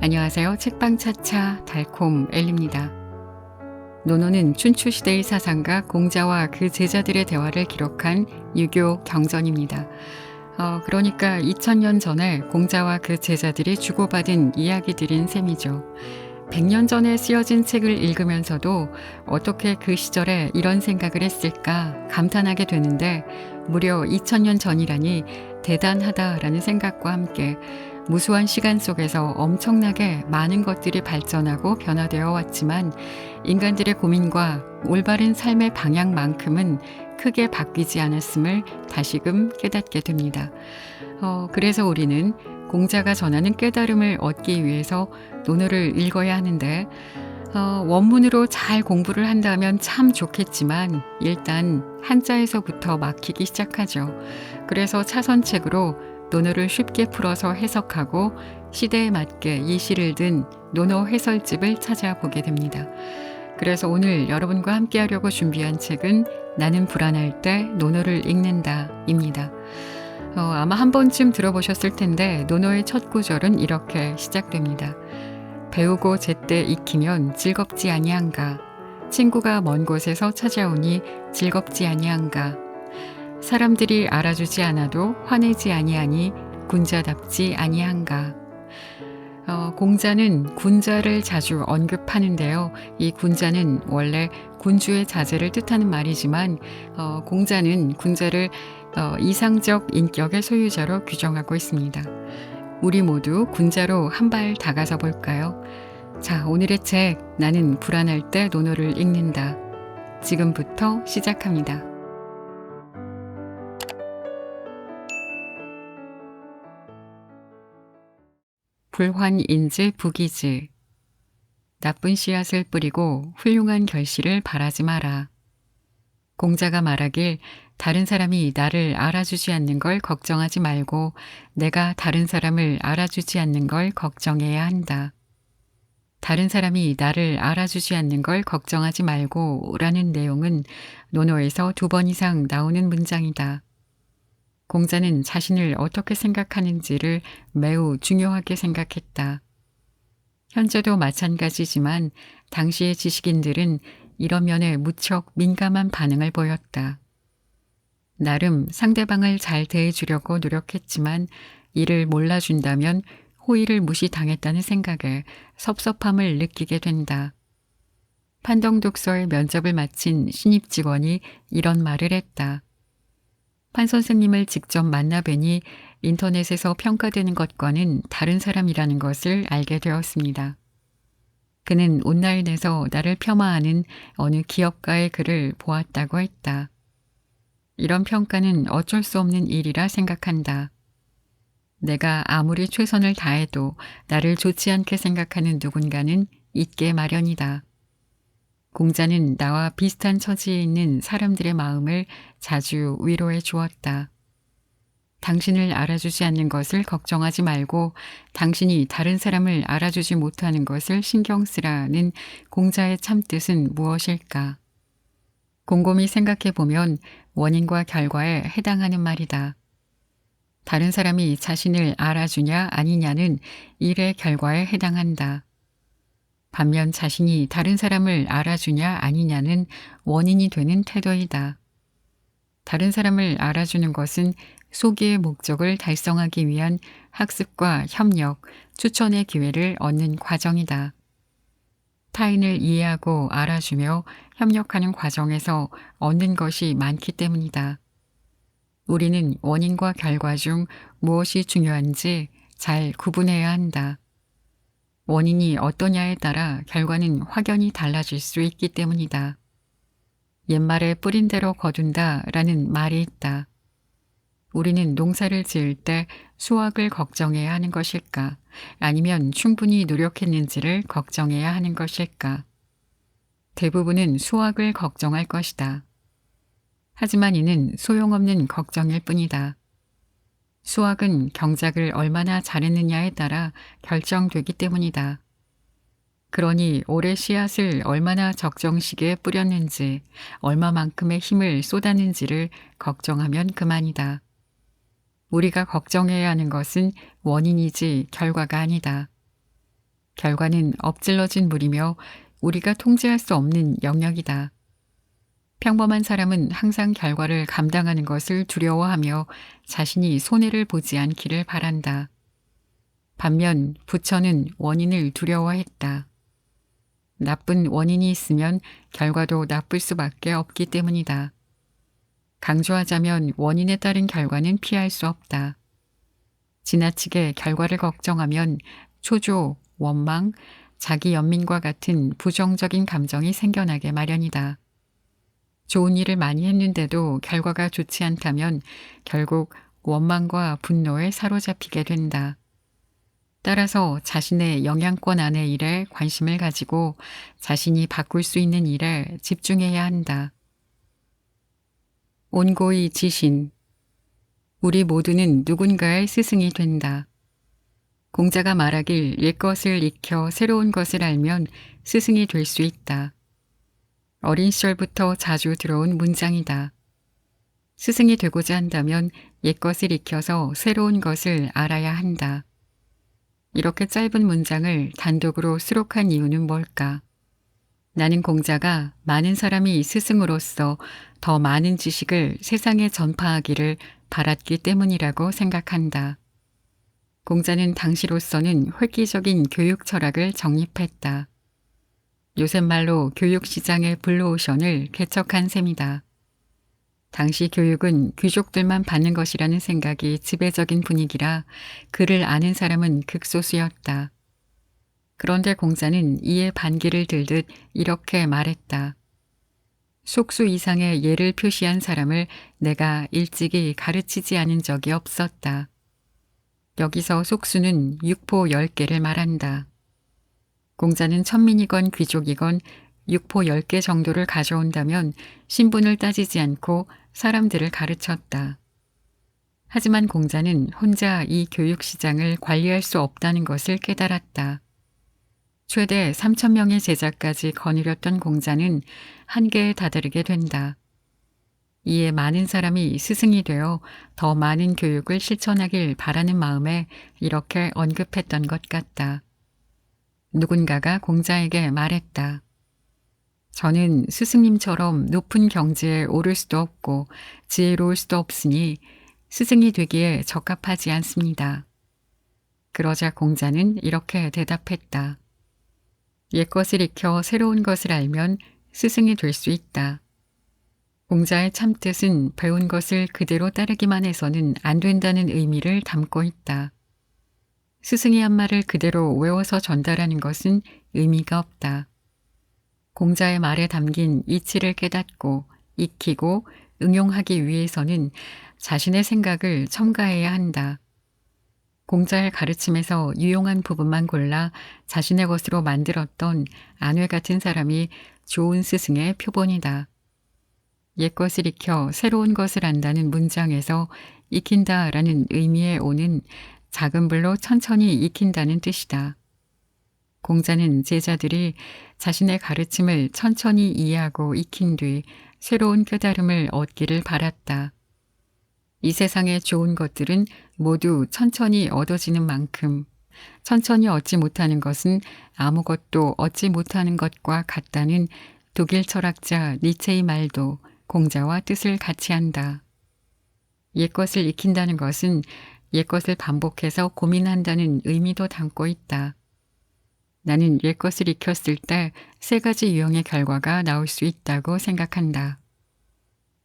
안녕하세요. 책방차차 달콤 엘리입니다. 논어는 춘추시대의 사상가 공자와 그 제자들의 대화를 기록한 유교 경전입니다. 그러니까 2000년 전에 공자와 그 제자들이 주고받은 이야기들인 셈이죠. 100년 전에 쓰여진 책을 읽으면서도 어떻게 그 시절에 이런 생각을 했을까 감탄하게 되는데, 무려 2000년 전이라니 대단하다라는 생각과 함께 무수한 시간 속에서 엄청나게 많은 것들이 발전하고 변화되어 왔지만 인간들의 고민과 올바른 삶의 방향만큼은 크게 바뀌지 않았음을 다시금 깨닫게 됩니다. 그래서 우리는 공자가 전하는 깨달음을 얻기 위해서 논어를 읽어야 하는데, 원문으로 잘 공부를 한다면 참 좋겠지만 일단 한자에서부터 막히기 시작하죠. 그래서 차선책으로 논어를 쉽게 풀어서 해석하고 시대에 맞게 예시를 든 논어 해설집을 찾아보게 됩니다. 그래서 오늘 여러분과 함께 하려고 준비한 책은 나는 불안할 때 논어를 읽는다입니다. 아마 한 번쯤 들어보셨을 텐데 논어의 첫 구절은 이렇게 시작됩니다. 배우고 제때 익히면 즐겁지 아니한가. 친구가 먼 곳에서 찾아오니 즐겁지 아니한가. 사람들이 알아주지 않아도 화내지 아니하니 군자답지 아니한가. 공자는 군자를 자주 언급하는데요. 이 군자는 원래 군주의 자제를 뜻하는 말이지만 공자는 군자를 이상적 인격의 소유자로 규정하고 있습니다. 우리 모두 군자로 한 발 다가서 볼까요? 자, 오늘의 책 나는 불안할 때 논어를 읽는다. 지금부터 시작합니다. 불환인지 부기즈. 나쁜 씨앗을 뿌리고 훌륭한 결실을 바라지 마라. 공자가 말하길 다른 사람이 나를 알아주지 않는 걸 걱정하지 말고 내가 다른 사람을 알아주지 않는 걸 걱정해야 한다. 다른 사람이 나를 알아주지 않는 걸 걱정하지 말고 라는 내용은 논어에서 2번 이상 나오는 문장이다. 공자는 자신을 어떻게 생각하는지를 매우 중요하게 생각했다. 현재도 마찬가지지만 당시의 지식인들은 이런 면에 무척 민감한 반응을 보였다. 나름 상대방을 잘 대해주려고 노력했지만 이를 몰라준다면 호의를 무시당했다는 생각에 섭섭함을 느끼게 된다. 판동독서의 면접을 마친 신입 직원이 이런 말을 했다. 판 선생님을 직접 만나 뵈니 인터넷에서 평가되는 것과는 다른 사람이라는 것을 알게 되었습니다. 그는 온라인에서 나를 폄하하는 어느 기업가의 글을 보았다고 했다. 이런 평가는 어쩔 수 없는 일이라 생각한다. 내가 아무리 최선을 다해도 나를 좋지 않게 생각하는 누군가는 있게 마련이다. 공자는 나와 비슷한 처지에 있는 사람들의 마음을 자주 위로해 주었다. 당신을 알아주지 않는 것을 걱정하지 말고 당신이 다른 사람을 알아주지 못하는 것을 신경 쓰라는 공자의 참뜻은 무엇일까? 곰곰이 생각해 보면 원인과 결과에 해당하는 말이다. 다른 사람이 자신을 알아주냐 아니냐는 일의 결과에 해당한다. 반면 자신이 다른 사람을 알아주냐 아니냐는 원인이 되는 태도이다. 다른 사람을 알아주는 것은 소기의 목적을 달성하기 위한 학습과 협력, 추천의 기회를 얻는 과정이다. 타인을 이해하고 알아주며 협력하는 과정에서 얻는 것이 많기 때문이다. 우리는 원인과 결과 중 무엇이 중요한지 잘 구분해야 한다. 원인이 어떠냐에 따라 결과는 확연히 달라질 수 있기 때문이다. 옛말에 뿌린 대로 거둔다 라는 말이 있다. 우리는 농사를 지을 때 수확을 걱정해야 하는 것일까? 아니면 충분히 노력했는지를 걱정해야 하는 것일까? 대부분은 수확을 걱정할 것이다. 하지만 이는 소용없는 걱정일 뿐이다. 수확은 경작을 얼마나 잘했느냐에 따라 결정되기 때문이다. 그러니 올해 씨앗을 얼마나 적정 시기에 뿌렸는지, 얼마만큼의 힘을 쏟았는지를 걱정하면 그만이다. 우리가 걱정해야 하는 것은 원인이지 결과가 아니다. 결과는 엎질러진 물이며 우리가 통제할 수 없는 영역이다. 평범한 사람은 항상 결과를 감당하는 것을 두려워하며 자신이 손해를 보지 않기를 바란다. 반면 부처는 원인을 두려워했다. 나쁜 원인이 있으면 결과도 나쁠 수밖에 없기 때문이다. 강조하자면 원인에 따른 결과는 피할 수 없다. 지나치게 결과를 걱정하면 초조, 원망, 자기 연민과 같은 부정적인 감정이 생겨나게 마련이다. 좋은 일을 많이 했는데도 결과가 좋지 않다면 결국 원망과 분노에 사로잡히게 된다. 따라서 자신의 영향권 안의 일에 관심을 가지고 자신이 바꿀 수 있는 일에 집중해야 한다. 온고이 지신. 우리 모두는 누군가의 스승이 된다. 공자가 말하길 옛것을 익혀 새로운 것을 알면 스승이 될 수 있다. 어린 시절부터 자주 들어온 문장이다. 스승이 되고자 한다면 옛것을 익혀서 새로운 것을 알아야 한다. 이렇게 짧은 문장을 단독으로 수록한 이유는 뭘까? 나는 공자가 많은 사람이 스승으로서 더 많은 지식을 세상에 전파하기를 바랐기 때문이라고 생각한다. 공자는 당시로서는 획기적인 교육 철학을 정립했다. 요새 말로 교육시장의 블루오션을 개척한 셈이다. 당시 교육은 귀족들만 받는 것이라는 생각이 지배적인 분위기라 그를 아는 사람은 극소수였다. 그런데 공자는 이에 반기를 들듯 이렇게 말했다. 속수 이상의 예를 표시한 사람을 내가 일찍이 가르치지 않은 적이 없었다. 여기서 속수는 육포 10개를 말한다. 공자는 천민이건 귀족이건 육포 10개 정도를 가져온다면 신분을 따지지 않고 사람들을 가르쳤다. 하지만 공자는 혼자 이 교육시장을 관리할 수 없다는 것을 깨달았다. 최대 3,000명의 제자까지 거느렸던 공자는 한계에 다다르게 된다. 이에 많은 사람이 스승이 되어 더 많은 교육을 실천하길 바라는 마음에 이렇게 언급했던 것 같다. 누군가가 공자에게 말했다. 저는 스승님처럼 높은 경지에 오를 수도 없고 지혜로울 수도 없으니 스승이 되기에 적합하지 않습니다. 그러자 공자는 이렇게 대답했다. 옛것을 익혀 새로운 것을 알면 스승이 될 수 있다. 공자의 참뜻은 배운 것을 그대로 따르기만 해서는 안 된다는 의미를 담고 있다. 스승이 한 말을 그대로 외워서 전달하는 것은 의미가 없다. 공자의 말에 담긴 이치를 깨닫고 익히고 응용하기 위해서는 자신의 생각을 첨가해야 한다. 공자의 가르침에서 유용한 부분만 골라 자신의 것으로 만들었던 안회 같은 사람이 좋은 스승의 표본이다. 옛것을 익혀 새로운 것을 안다는 문장에서 익힌다라는 의미에 오는 작은 불로 천천히 익힌다는 뜻이다. 공자는 제자들이 자신의 가르침을 천천히 이해하고 익힌 뒤 새로운 깨달음을 얻기를 바랐다. 이 세상의 좋은 것들은 모두 천천히 얻어지는 만큼 천천히 얻지 못하는 것은 아무것도 얻지 못하는 것과 같다는 독일 철학자 니체의 말도 공자와 뜻을 같이 한다. 옛것을 익힌다는 것은 옛것을 반복해서 고민한다는 의미도 담고 있다. 나는 옛것을 익혔을 때 3가지 유형의 결과가 나올 수 있다고 생각한다.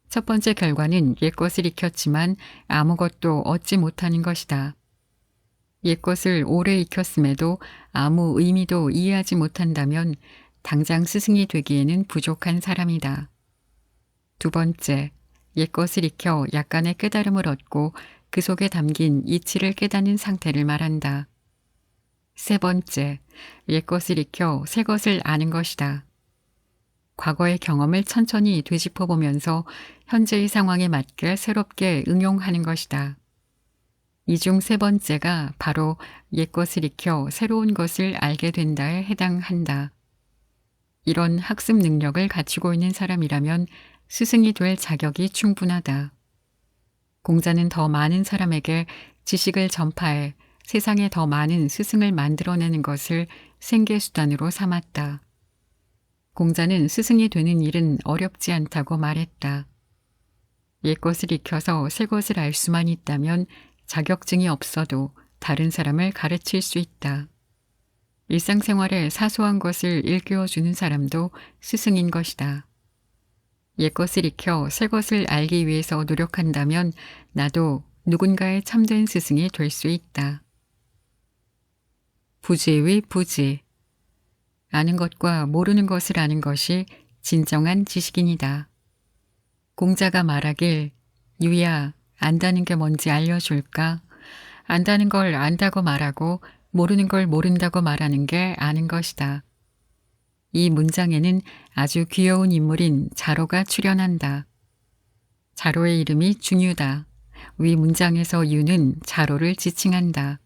첫 번째 결과는 옛것을 익혔지만 아무것도 얻지 못하는 것이다. 옛것을 오래 익혔음에도 아무 의미도 이해하지 못한다면 당장 스승이 되기에는 부족한 사람이다. 두 번째, 옛것을 익혀 약간의 깨달음을 얻고 그 속에 담긴 이치를 깨닫는 상태를 말한다. 세 번째, 옛것을 익혀 새 것을 아는 것이다. 과거의 경험을 천천히 되짚어보면서 현재의 상황에 맞게 새롭게 응용하는 것이다. 이 중 세 번째가 바로 옛것을 익혀 새로운 것을 알게 된다에 해당한다. 이런 학습 능력을 갖추고 있는 사람이라면 스승이 될 자격이 충분하다. 공자는 더 많은 사람에게 지식을 전파해 세상에 더 많은 스승을 만들어내는 것을 생계수단으로 삼았다. 공자는 스승이 되는 일은 어렵지 않다고 말했다. 옛것을 익혀서 새것을 알 수만 있다면 자격증이 없어도 다른 사람을 가르칠 수 있다. 일상생활의 사소한 것을 일깨워주는 사람도 스승인 것이다. 옛것을 익혀 새것을 알기 위해서 노력한다면 나도 누군가의 참된 스승이 될 수 있다. 부지의 부지. 아는 것과 모르는 것을 아는 것이 진정한 지식인이다. 공자가 말하길 유야 안다는 게 뭔지 알려줄까? 안다는 걸 안다고 말하고 모르는 걸 모른다고 말하는 게 아는 것이다. 이 문장에는 아주 귀여운 인물인 자로가 출연한다. 자로의 이름이 중유다. 위 문장에서 유는 자로를 지칭한다.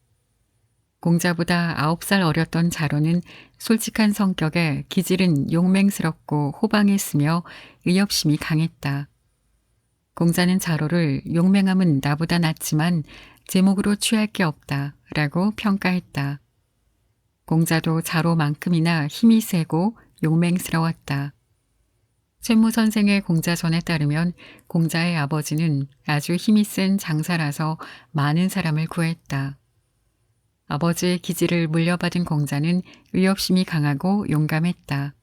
공자보다 9살 어렸던 자로는 솔직한 성격에 기질은 용맹스럽고 호방했으며 의협심이 강했다. 공자는 자로를 용맹함은 나보다 낫지만 제목으로 취할 게 없다 라고 평가했다. 공자도 자로만큼이나 힘이 세고 용맹스러웠다. 최무 선생의 공자전에 따르면 공자의 아버지는 아주 힘이 센 장사라서 많은 사람을 구했다. 아버지의 기질을 물려받은 공자는 의협심이 강하고 용감했다.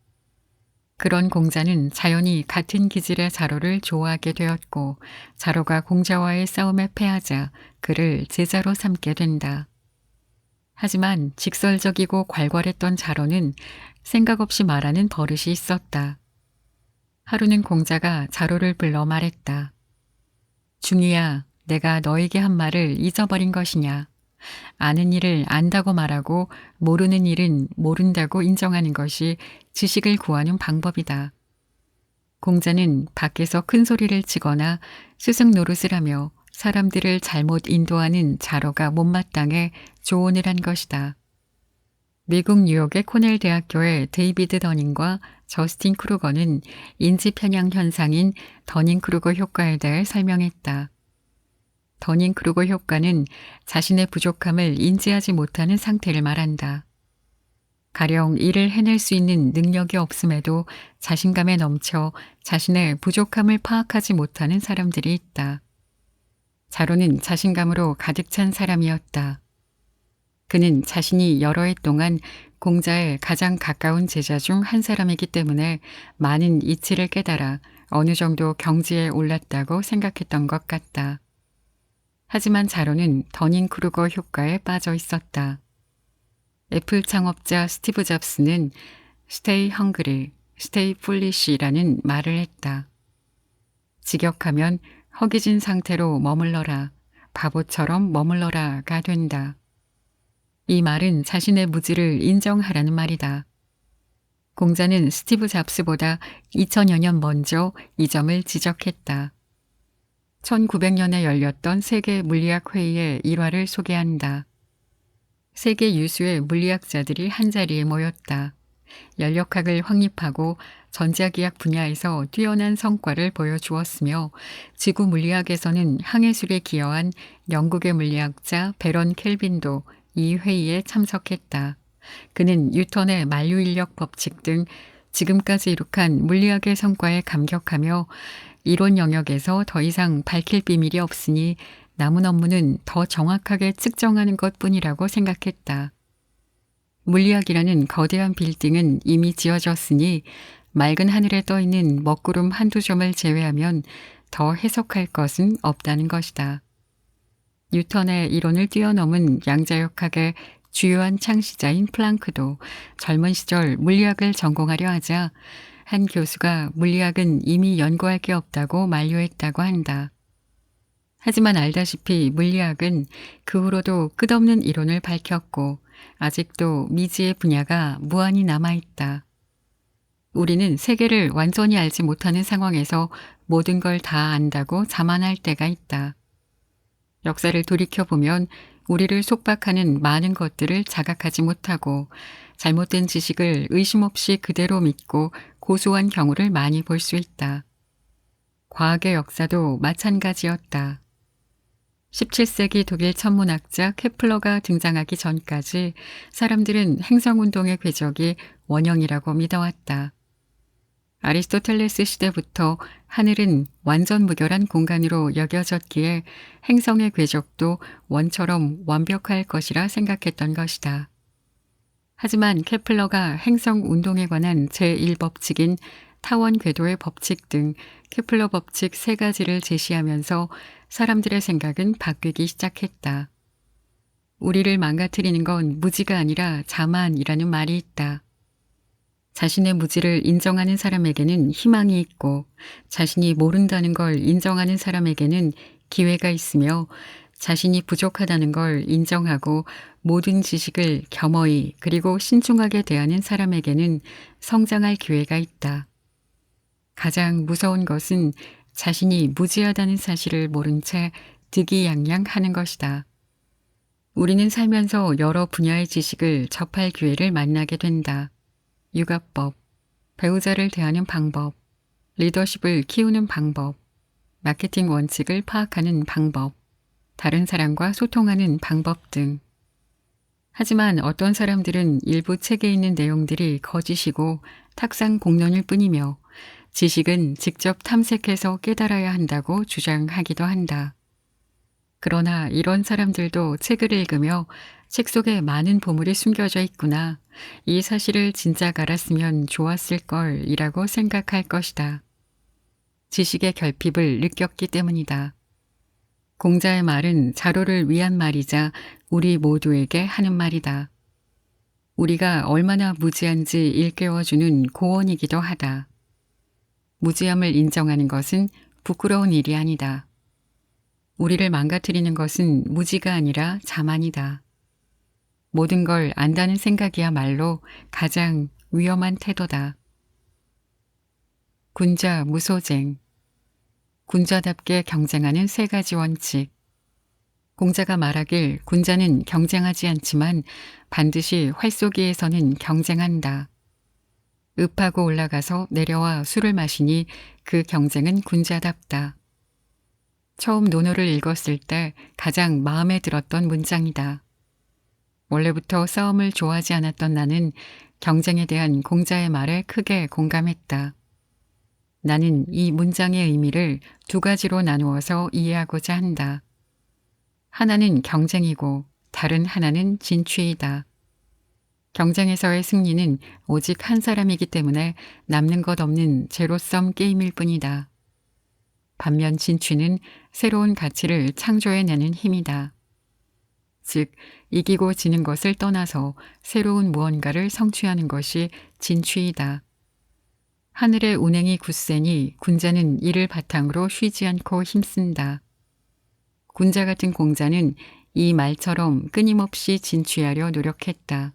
그런 공자는 자연히 같은 기질의 자로를 좋아하게 되었고 자로가 공자와의 싸움에 패하자 그를 제자로 삼게 된다. 하지만 직설적이고 괄괄했던 자로는 생각 없이 말하는 버릇이 있었다. 하루는 공자가 자로를 불러 말했다. 중이야, 내가 너에게 한 말을 잊어버린 것이냐. 아는 일을 안다고 말하고 모르는 일은 모른다고 인정하는 것이 지식을 구하는 방법이다. 공자는 밖에서 큰 소리를 치거나 스승 노릇을 하며 사람들을 잘못 인도하는 자로가 못마땅해 조언을 한 것이다. 미국 뉴욕의 코넬 대학교의 데이비드 더닝과 저스틴 크루거는 인지 편향 현상인 더닝-크루거 효과에 대해 설명했다. 더닝-크루거 효과는 자신의 부족함을 인지하지 못하는 상태를 말한다. 가령 일을 해낼 수 있는 능력이 없음에도 자신감에 넘쳐 자신의 부족함을 파악하지 못하는 사람들이 있다. 자로는 자신감으로 가득 찬 사람이었다. 그는 자신이 여러 해 동안 공자의 가장 가까운 제자 중 한 사람이기 때문에 많은 이치를 깨달아 어느 정도 경지에 올랐다고 생각했던 것 같다. 하지만 자로는 더닝-크루거 효과에 빠져 있었다. 애플 창업자 스티브 잡스는 Stay hungry, stay foolish라는 말을 했다. 직역하면 허기진 상태로 머물러라, 바보처럼 머물러라가 된다. 이 말은 자신의 무지를 인정하라는 말이다. 공자는 스티브 잡스보다 2000여 년 먼저 이 점을 지적했다. 1900년에 열렸던 세계 물리학 회의의 일화를 소개한다. 세계 유수의 물리학자들이 한자리에 모였다. 연력학을 확립하고 전자기학 분야에서 뛰어난 성과를 보여주었으며 지구 물리학에서는 항해술에 기여한 영국의 물리학자 베런 켈빈도 이 회의에 참석했다. 그는 뉴턴의 만류인력 법칙 등 지금까지 이룩한 물리학의 성과에 감격하며 이론 영역에서 더 이상 밝힐 비밀이 없으니 남은 업무는 더 정확하게 측정하는 것뿐이라고 생각했다. 물리학이라는 거대한 빌딩은 이미 지어졌으니 맑은 하늘에 떠있는 먹구름 한두 점을 제외하면 더 해석할 것은 없다는 것이다. 뉴턴의 이론을 뛰어넘은 양자역학의 주요한 창시자인 플랑크도 젊은 시절 물리학을 전공하려 하자 한 교수가 물리학은 이미 연구할 게 없다고 만류했다고 한다. 하지만 알다시피 물리학은 그 후로도 끝없는 이론을 밝혔고 아직도 미지의 분야가 무한히 남아있다. 우리는 세계를 완전히 알지 못하는 상황에서 모든 걸 다 안다고 자만할 때가 있다. 역사를 돌이켜보면 우리를 속박하는 많은 것들을 자각하지 못하고 잘못된 지식을 의심 없이 그대로 믿고 고소한 경우를 많이 볼 수 있다. 과학의 역사도 마찬가지였다. 17세기 독일 천문학자 케플러가 등장하기 전까지 사람들은 행성운동의 궤적이 원형이라고 믿어왔다. 아리스토텔레스 시대부터 하늘은 완전 무결한 공간으로 여겨졌기에 행성의 궤적도 원처럼 완벽할 것이라 생각했던 것이다. 하지만 케플러가 행성 운동에 관한 제1법칙인 타원 궤도의 법칙 등 케플러 법칙 3가지를 제시하면서 사람들의 생각은 바뀌기 시작했다. 우리를 망가뜨리는 건 무지가 아니라 자만이라는 말이 있다. 자신의 무지를 인정하는 사람에게는 희망이 있고 자신이 모른다는 걸 인정하는 사람에게는 기회가 있으며 자신이 부족하다는 걸 인정하고 모든 지식을 겸허히 그리고 신중하게 대하는 사람에게는 성장할 기회가 있다. 가장 무서운 것은 자신이 무지하다는 사실을 모른 채 득이양양하는 것이다. 우리는 살면서 여러 분야의 지식을 접할 기회를 만나게 된다. 육아법, 배우자를 대하는 방법, 리더십을 키우는 방법, 마케팅 원칙을 파악하는 방법, 다른 사람과 소통하는 방법 등. 하지만 어떤 사람들은 일부 책에 있는 내용들이 거짓이고 탁상 공론일 뿐이며 지식은 직접 탐색해서 깨달아야 한다고 주장하기도 한다. 그러나 이런 사람들도 책을 읽으며 책 속에 많은 보물이 숨겨져 있구나. 이 사실을 진작 알았으면 좋았을 걸이라고 생각할 것이다. 지식의 결핍을 느꼈기 때문이다. 공자의 말은 자로를 위한 말이자 우리 모두에게 하는 말이다. 우리가 얼마나 무지한지 일깨워주는 고언이기도 하다. 무지함을 인정하는 것은 부끄러운 일이 아니다. 우리를 망가뜨리는 것은 무지가 아니라 자만이다. 모든 걸 안다는 생각이야말로 가장 위험한 태도다. 군자 무소쟁. 군자답게 경쟁하는 3가지 원칙. 공자가 말하길 군자는 경쟁하지 않지만 반드시 활쏘기에서는 경쟁한다. 읍하고 올라가서 내려와 술을 마시니 그 경쟁은 군자답다. 처음 논어를 읽었을 때 가장 마음에 들었던 문장이다. 원래부터 싸움을 좋아하지 않았던 나는 경쟁에 대한 공자의 말에 크게 공감했다. 나는 이 문장의 의미를 2가지로 나누어서 이해하고자 한다. 하나는 경쟁이고 다른 하나는 진취이다. 경쟁에서의 승리는 오직 한 사람이기 때문에 남는 것 없는 제로섬 게임일 뿐이다. 반면 진취는 새로운 가치를 창조해내는 힘이다. 즉, 이기고 지는 것을 떠나서 새로운 무언가를 성취하는 것이 진취이다. 하늘의 운행이 굳세니 군자는 이를 바탕으로 쉬지 않고 힘쓴다. 군자 같은 공자는 이 말처럼 끊임없이 진취하려 노력했다.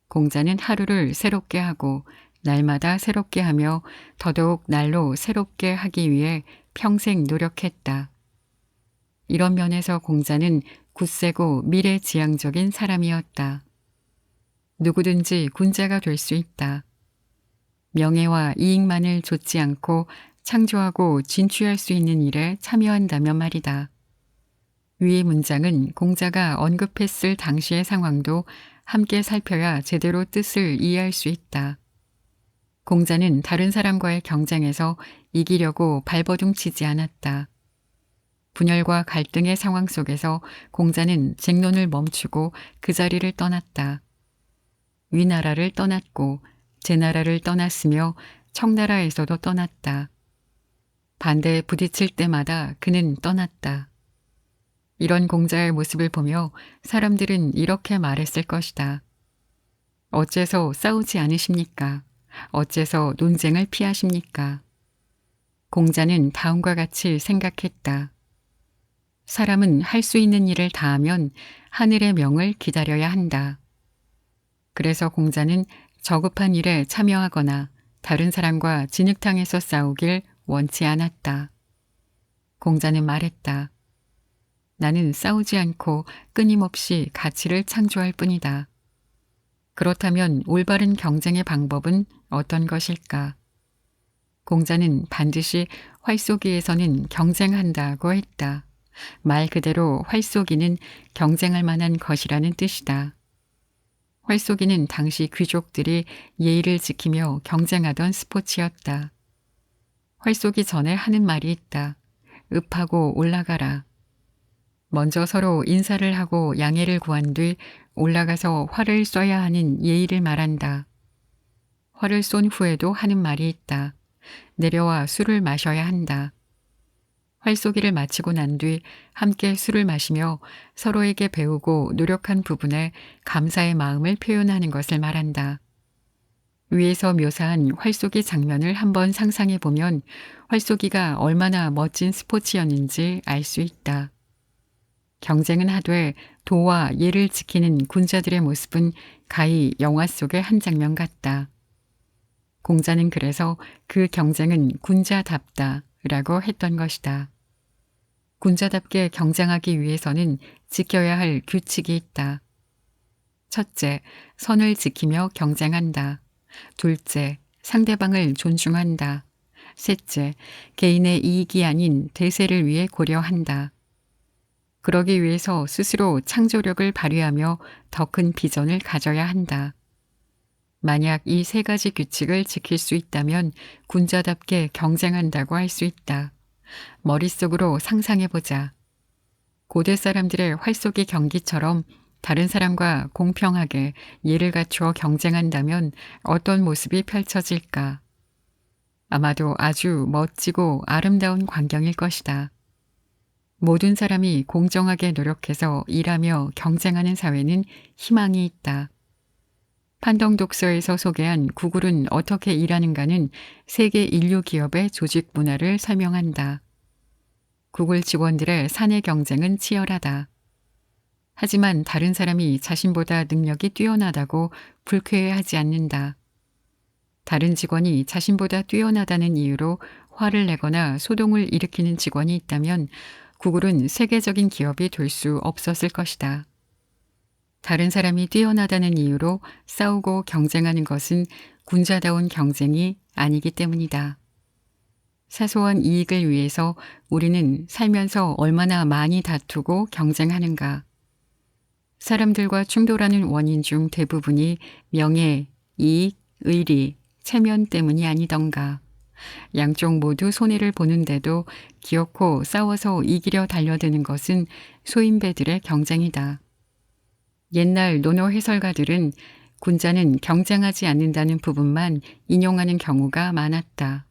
공자는 하루를 새롭게 하고 날마다 새롭게 하며 더더욱 날로 새롭게 하기 위해 평생 노력했다. 이런 면에서 공자는 굳세고 미래지향적인 사람이었다. 누구든지 군자가 될 수 있다. 명예와 이익만을 좇지 않고 창조하고 진취할 수 있는 일에 참여한다면 말이다. 위 문장은 공자가 언급했을 당시의 상황도 함께 살펴야 제대로 뜻을 이해할 수 있다. 공자는 다른 사람과의 경쟁에서 이기려고 발버둥치지 않았다. 분열과 갈등의 상황 속에서 공자는 쟁론을 멈추고 그 자리를 떠났다. 위나라를 떠났고 제나라를 떠났으며 청나라에서도 떠났다. 반대에 부딪힐 때마다 그는 떠났다. 이런 공자의 모습을 보며 사람들은 이렇게 말했을 것이다. 어째서 싸우지 않으십니까? 어째서 논쟁을 피하십니까? 공자는 다음과 같이 생각했다. 사람은 할 수 있는 일을 다하면 하늘의 명을 기다려야 한다. 그래서 공자는 저급한 일에 참여하거나 다른 사람과 진흙탕에서 싸우길 원치 않았다. 공자는 말했다. 나는 싸우지 않고 끊임없이 가치를 창조할 뿐이다. 그렇다면 올바른 경쟁의 방법은 어떤 것일까? 공자는 반드시 활쏘기에서는 경쟁한다고 했다. 말 그대로 활쏘기는 경쟁할 만한 것이라는 뜻이다. 활쏘기는 당시 귀족들이 예의를 지키며 경쟁하던 스포츠였다. 활쏘기 전에 하는 말이 있다. 읍하고 올라가라. 먼저 서로 인사를 하고 양해를 구한 뒤 올라가서 활을 쏴야 하는 예의를 말한다. 활을 쏜 후에도 하는 말이 있다. 내려와 술을 마셔야 한다. 활쏘기를 마치고 난 뒤 함께 술을 마시며 서로에게 배우고 노력한 부분에 감사의 마음을 표현하는 것을 말한다. 위에서 묘사한 활쏘기 장면을 한번 상상해 보면 활쏘기가 얼마나 멋진 스포츠였는지 알 수 있다. 경쟁은 하되 도와 예를 지키는 군자들의 모습은 가히 영화 속의 한 장면 같다. 공자는 그래서 그 경쟁은 군자답다 라고 했던 것이다. 군자답게 경쟁하기 위해서는 지켜야 할 규칙이 있다. 첫째, 선을 지키며 경쟁한다. 둘째, 상대방을 존중한다. 셋째, 개인의 이익이 아닌 대세를 위해 고려한다. 그러기 위해서 스스로 창조력을 발휘하며 더 큰 비전을 가져야 한다. 만약 이 세 가지 규칙을 지킬 수 있다면 군자답게 경쟁한다고 할 수 있다. 머릿속으로 상상해보자. 고대 사람들의 활쏘기 경기처럼 다른 사람과 공평하게 예를 갖추어 경쟁한다면 어떤 모습이 펼쳐질까? 아마도 아주 멋지고 아름다운 광경일 것이다. 모든 사람이 공정하게 노력해서 일하며 경쟁하는 사회는 희망이 있다. 판동 독서에서 소개한 구글은 어떻게 일하는가는 세계 인류 기업의 조직 문화를 설명한다. 구글 직원들의 사내 경쟁은 치열하다. 하지만 다른 사람이 자신보다 능력이 뛰어나다고 불쾌해하지 않는다. 다른 직원이 자신보다 뛰어나다는 이유로 화를 내거나 소동을 일으키는 직원이 있다면 구글은 세계적인 기업이 될 수 없었을 것이다. 다른 사람이 뛰어나다는 이유로 싸우고 경쟁하는 것은 군자다운 경쟁이 아니기 때문이다. 사소한 이익을 위해서 우리는 살면서 얼마나 많이 다투고 경쟁하는가. 사람들과 충돌하는 원인 중 대부분이 명예, 이익, 의리, 체면 때문이 아니던가. 양쪽 모두 손해를 보는데도 기어코 싸워서 이기려 달려드는 것은 소인배들의 경쟁이다. 옛날 논어 해설가들은 군자는 경쟁하지 않는다는 부분만 인용하는 경우가 많았다.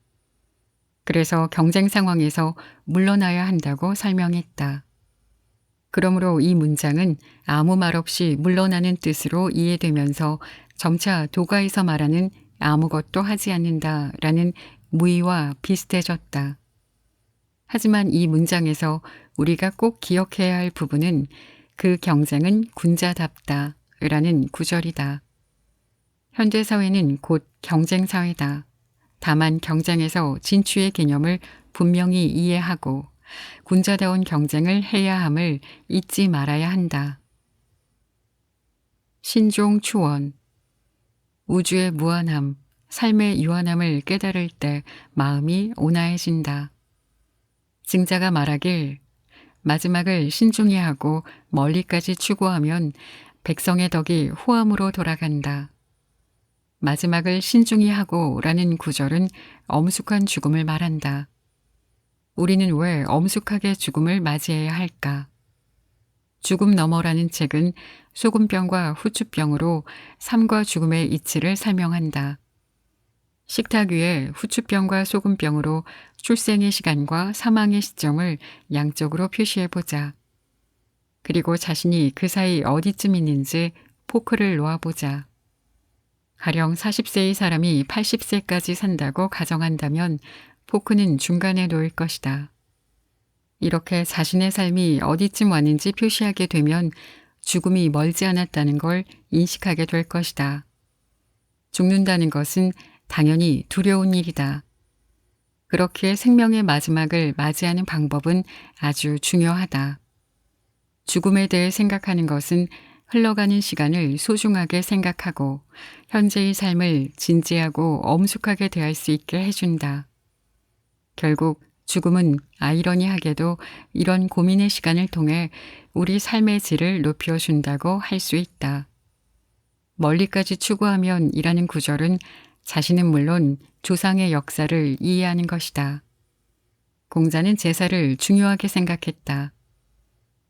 그래서 경쟁 상황에서 물러나야 한다고 설명했다. 그러므로 이 문장은 아무 말 없이 물러나는 뜻으로 이해되면서 점차 도가에서 말하는 아무것도 하지 않는다라는 무의와 비슷해졌다. 하지만 이 문장에서 우리가 꼭 기억해야 할 부분은 그 경쟁은 군자답다 라는 구절이다. 현대사회는 곧 경쟁사회다. 다만 경쟁에서 진취의 개념을 분명히 이해하고 군자다운 경쟁을 해야 함을 잊지 말아야 한다. 신종 추원. 우주의 무한함, 삶의 유한함을 깨달을 때 마음이 온화해진다. 증자가 말하길 마지막을 신중히 하고 멀리까지 추구하면 백성의 덕이 후함으로 돌아간다. 마지막을 신중히 하고 라는 구절은 엄숙한 죽음을 말한다. 우리는 왜 엄숙하게 죽음을 맞이해야 할까? 죽음 너머라는 책은 소금병과 후추병으로 삶과 죽음의 이치를 설명한다. 식탁 위에 후추병과 소금병으로 출생의 시간과 사망의 시점을 양쪽으로 표시해보자. 그리고 자신이 그 사이 어디쯤 있는지 포크를 놓아보자. 가령 40세의 사람이 80세까지 산다고 가정한다면 포크는 중간에 놓일 것이다. 이렇게 자신의 삶이 어디쯤 왔는지 표시하게 되면 죽음이 멀지 않았다는 걸 인식하게 될 것이다. 죽는다는 것은 당연히 두려운 일이다. 그렇게 생명의 마지막을 맞이하는 방법은 아주 중요하다. 죽음에 대해 생각하는 것은 흘러가는 시간을 소중하게 생각하고 현재의 삶을 진지하고 엄숙하게 대할 수 있게 해준다. 결국 죽음은 아이러니하게도 이런 고민의 시간을 통해 우리 삶의 질을 높여준다고 할 수 있다. 멀리까지 추구하면 이라는 구절은 자신은 물론 조상의 역사를 이해하는 것이다. 공자는 제사를 중요하게 생각했다.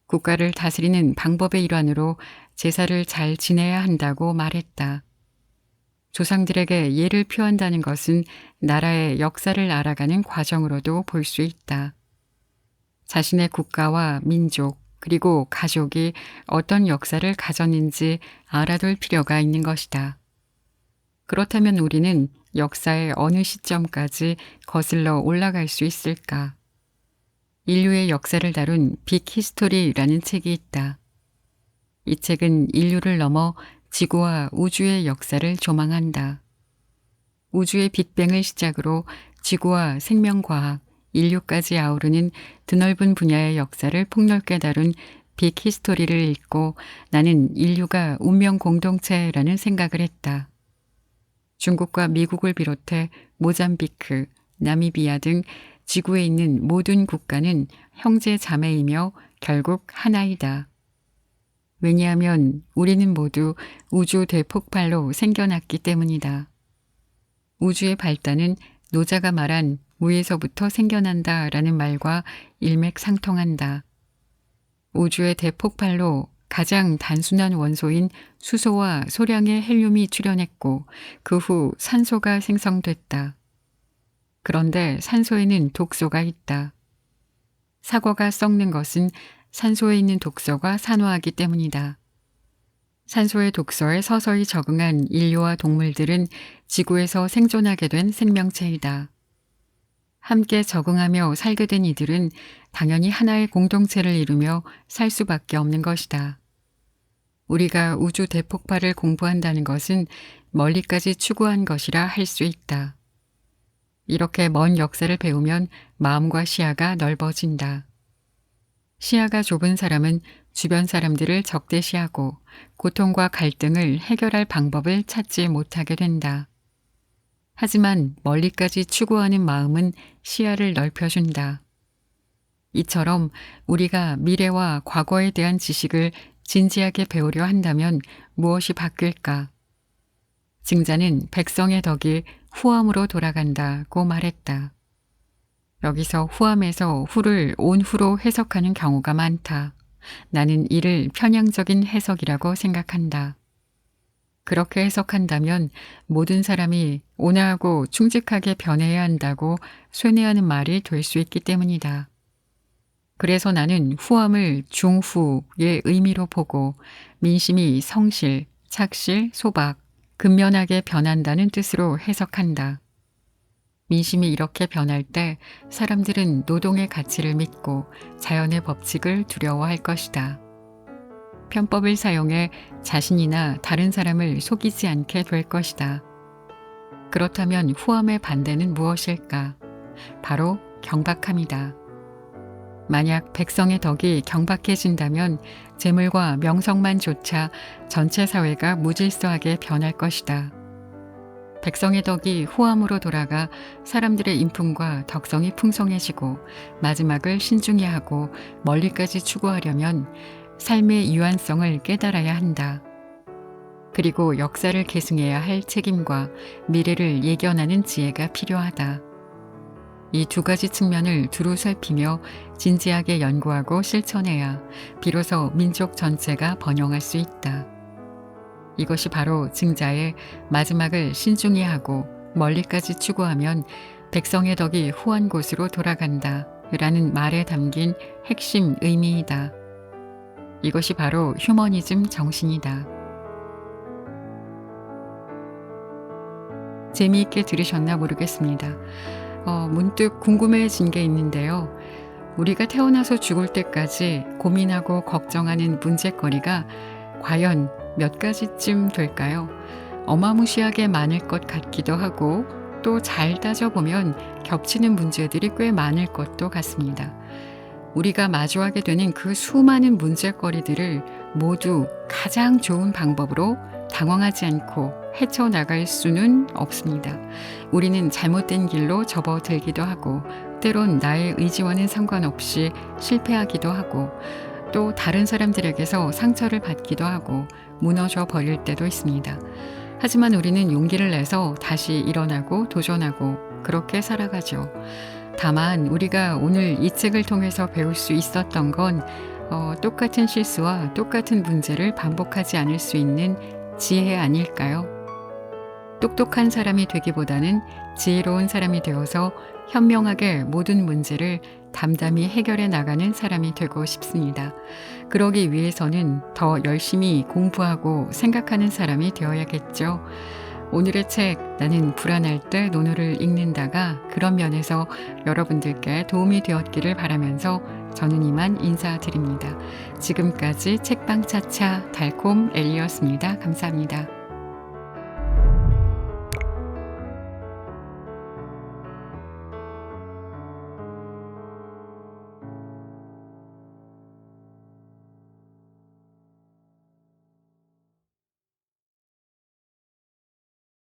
국가를 다스리는 방법의 일환으로 제사를 잘 지내야 한다고 말했다. 조상들에게 예를 표한다는 것은 나라의 역사를 알아가는 과정으로도 볼 수 있다. 자신의 국가와 민족 그리고 가족이 어떤 역사를 가졌는지 알아둘 필요가 있는 것이다. 그렇다면 우리는 역사의 어느 시점까지 거슬러 올라갈 수 있을까? 인류의 역사를 다룬 빅 히스토리라는 책이 있다. 이 책은 인류를 넘어 지구와 우주의 역사를 조망한다. 우주의 빅뱅을 시작으로 지구와 생명과학, 인류까지 아우르는 드넓은 분야의 역사를 폭넓게 다룬 빅 히스토리를 읽고 나는 인류가 운명 공동체라는 생각을 했다. 중국과 미국을 비롯해 모잠비크, 나미비아 등 지구에 있는 모든 국가는 형제 자매이며 결국 하나이다. 왜냐하면 우리는 모두 우주 대폭발로 생겨났기 때문이다. 우주의 발단은 노자가 말한 무에서부터 생겨난다라는 말과 일맥상통한다. 우주의 대폭발로 가장 단순한 원소인 수소와 소량의 헬륨이 출현했고 그 후 산소가 생성됐다. 그런데 산소에는 독소가 있다. 사과가 썩는 것은 산소에 있는 독소가 산화하기 때문이다. 산소의 독소에 서서히 적응한 인류와 동물들은 지구에서 생존하게 된 생명체이다. 함께 적응하며 살게 된 이들은 당연히 하나의 공동체를 이루며 살 수밖에 없는 것이다. 우리가 우주 대폭발을 공부한다는 것은 멀리까지 추구한 것이라 할 수 있다. 이렇게 먼 역사를 배우면 마음과 시야가 넓어진다. 시야가 좁은 사람은 주변 사람들을 적대시하고 고통과 갈등을 해결할 방법을 찾지 못하게 된다. 하지만 멀리까지 추구하는 마음은 시야를 넓혀준다. 이처럼 우리가 미래와 과거에 대한 지식을 진지하게 배우려 한다면 무엇이 바뀔까? 증자는 백성의 덕이 후함으로 돌아간다고 말했다. 여기서 후함에서 후를 온후로 해석하는 경우가 많다. 나는 이를 편향적인 해석이라고 생각한다. 그렇게 해석한다면 모든 사람이 온화하고 충직하게 변해야 한다고 쇠뇌하는 말이 될 수 있기 때문이다. 그래서 나는 후함을 중후의 의미로 보고 민심이 성실, 착실, 소박, 근면하게 변한다는 뜻으로 해석한다. 민심이 이렇게 변할 때 사람들은 노동의 가치를 믿고 자연의 법칙을 두려워할 것이다. 편법을 사용해 자신이나 다른 사람을 속이지 않게 될 것이다. 그렇다면 후함의 반대는 무엇일까? 바로 경박함이다. 만약 백성의 덕이 경박해진다면 재물과 명성만 조차 전체 사회가 무질서하게 변할 것이다. 백성의 덕이 후함으로 돌아가 사람들의 인품과 덕성이 풍성해지고 마지막을 신중히 하고 멀리까지 추구하려면 삶의 유한성을 깨달아야 한다. 그리고 역사를 계승해야 할 책임과 미래를 예견하는 지혜가 필요하다. 이 두 가지 측면을 두루 살피며 진지하게 연구하고 실천해야 비로소 민족 전체가 번영할 수 있다. 이것이 바로 증자의 마지막을 신중히 하고 멀리까지 추구하면 백성의 덕이 후한 곳으로 돌아간다 라는 말에 담긴 핵심 의미이다. 이것이 바로 휴머니즘 정신이다. 재미있게 들으셨나 모르겠습니다. 문득 궁금해진 게 있는데요. 우리가 태어나서 죽을 때까지 고민하고 걱정하는 문제거리가 과연 몇 가지쯤 될까요? 어마무시하게 많을 것 같기도 하고 또 잘 따져보면 겹치는 문제들이 꽤 많을 것도 같습니다. 우리가 마주하게 되는 그 수많은 문제거리들을 모두 가장 좋은 방법으로 당황하지 않고 헤쳐나갈 수는 없습니다. 우리는 잘못된 길로 접어들기도 하고 때론 나의 의지와는 상관없이 실패하기도 하고 또 다른 사람들에게서 상처를 받기도 하고 무너져 버릴 때도 있습니다. 하지만 우리는 용기를 내서 다시 일어나고 도전하고 그렇게 살아가죠. 다만 우리가 오늘 이 책을 통해서 배울 수 있었던 건 똑같은 실수와 똑같은 문제를 반복하지 않을 수 있는 지혜 아닐까요? 똑똑한 사람이 되기보다는 지혜로운 사람이 되어서 현명하게 모든 문제를 담담히 해결해 나가는 사람이 되고 싶습니다. 그러기 위해서는 더 열심히 공부하고 생각하는 사람이 되어야겠죠. 오늘의 책 나는 불안할 때 논어를 읽는다가 그런 면에서 여러분들께 도움이 되었기를 바라면서 저는 이만 인사드립니다. 지금까지 책방차차 달콤 엘리였습니다. 감사합니다.